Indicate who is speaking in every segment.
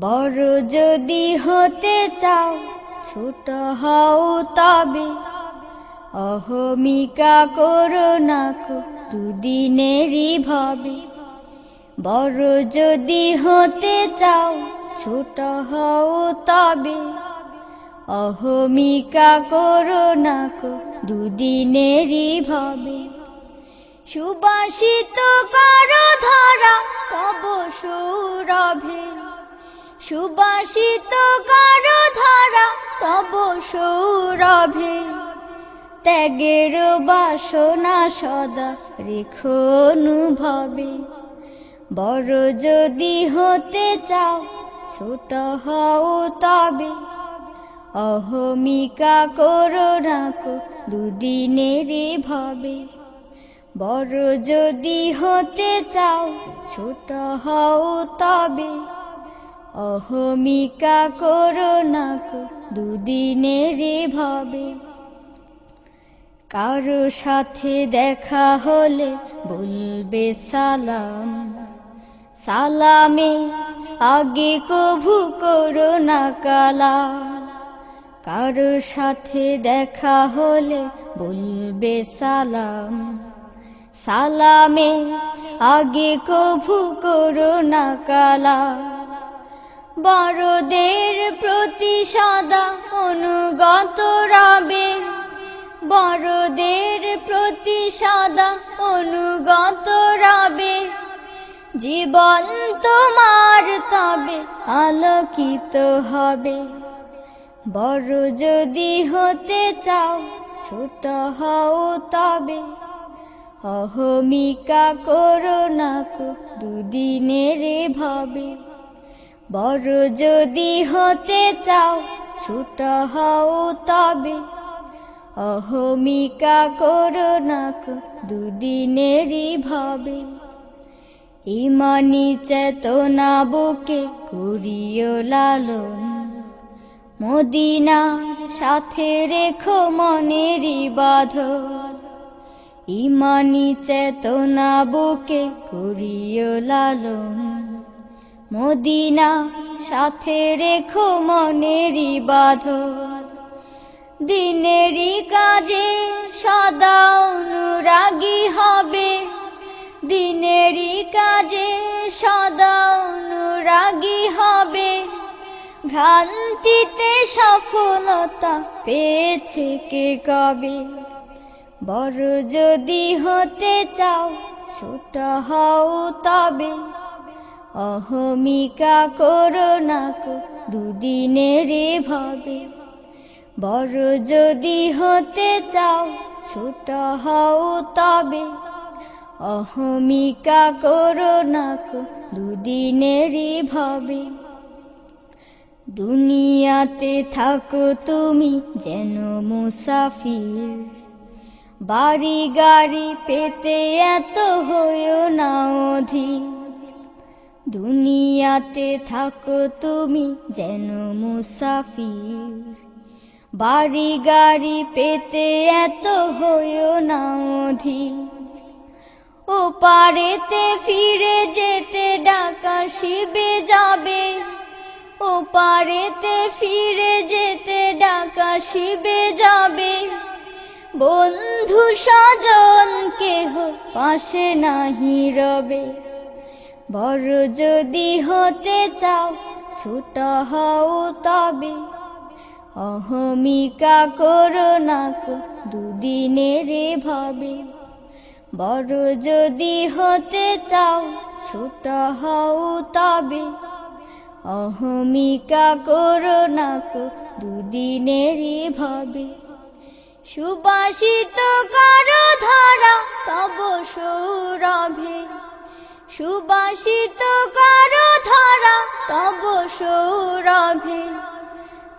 Speaker 1: বড় যদি হতে চাও ছোট হও তবে অহমিকা করো না কো দুদিনেরই ভবে। বড় যদি হতে চাও ছোট হও তবে অহমিকা করো না কো দুদিনেরই ভবে। সুবাসিত করো ধরা তব সৌরভে, সুবাসিত করো ধরা তব সৌরভে। ত্যাগের বাসনা সদা রেখো অনুভবে। বড় যদি হতে চাও ছোট হও তবে অহমিকা করো না কো দুদিনেরই ভবে। বড় যদি হতে চাও ছোট হও তবে অহমিকা করো না কো দুদিনেরই ভবে। কারো সাথে দেখা হলে বলবে সালাম, সালামে আগে কভু করো না কালাম। কারো সাথে দেখা হলে বলবে সালাম, সালামে আগে কভু করো না কালাম। বড়দের প্রতি সদা অনুগত রবে, বড়দের প্রতি সদা অনুগত রবে। জীবন তোমার তবে আলোকিত হবে। বড় যদি হতে চাও ছোট হও তবে অহমিকা করো না কো দুদিনেরই ভবে। বড় যদি হতে চাও ছোট হও তবে অহমিকা করো না কো দুদিনেরই ভবে। ইমানি চেতনা বুকে করিও লালন, মদিনার সাথে রেখো মনেরই বাঁধন। ইমানি চেতনা বুকে করিও লালন, মদিনা সাথে রেখো মনেরই বাঁধন। দিনেরই কাজে সদা অনুরাগী হবে, দিনেরই কাজে সদা অনুরাগী হবে। ভ্রান্তিতে সফলতা পেয়েছে কে কবে। বড় যদি হতে চাও ছোট হও তবে অহমিকা করো না কো দুদিনেরই ভবে। বড় যদি হতে চাও ছোট হও তবে অহমিকা করো না কো দুদিনেরই ভবে। দুনিয়াতে থাকো তুমি যেন মুসাফির, বাড়ি গাড়ি পেতে এত হইও না অধীর। দুনিয়াতে থাকো তুমি যেন মুসাফির, বাড়ি গাড়ি পেতে এত হইও না অধীর। ও পারেতে ফিরে যেতে ডাকা শিবে যাবে, ও পারেতে ফিরে যেতে ডাকা শিবে যাবে। বন্ধু স্বজন কেহ পাশে নাহি রবে। বড় যদি হতে চাও ছোট হও তবে অহমিকা করো না কো দুদিনেরই ভবে। বড় যদি হতে চাও ছোট হও তবে অহমিকা করো না কো দুদিনেরই ভবে। সুবাসিত করো ধরা তব সৌরভে, সুবাসিত করো ধরা তব সৌরভে।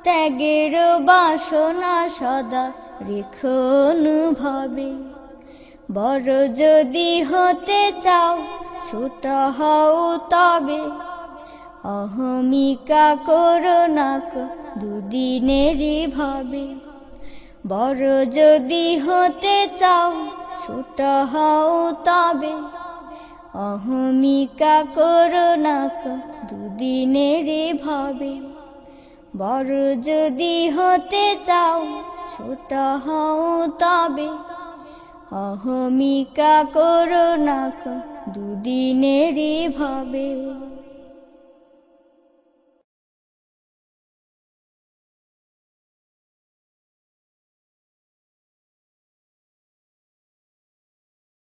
Speaker 1: ত্যাগের বাসনা সদা রেখো অনুভবে। বড় যদি হতে চাও ছোট হও তবে অহমিকা করো না কো দুদিনেরই ভবে। বড় যদি হতে চাও ছোট হও তবে অহমিকা করো না কো দুদিনের ভাবে। বড় যদি হতে চাও ছোট হও তবে, অহমিকা করো না কো দুদিনের ভাবে।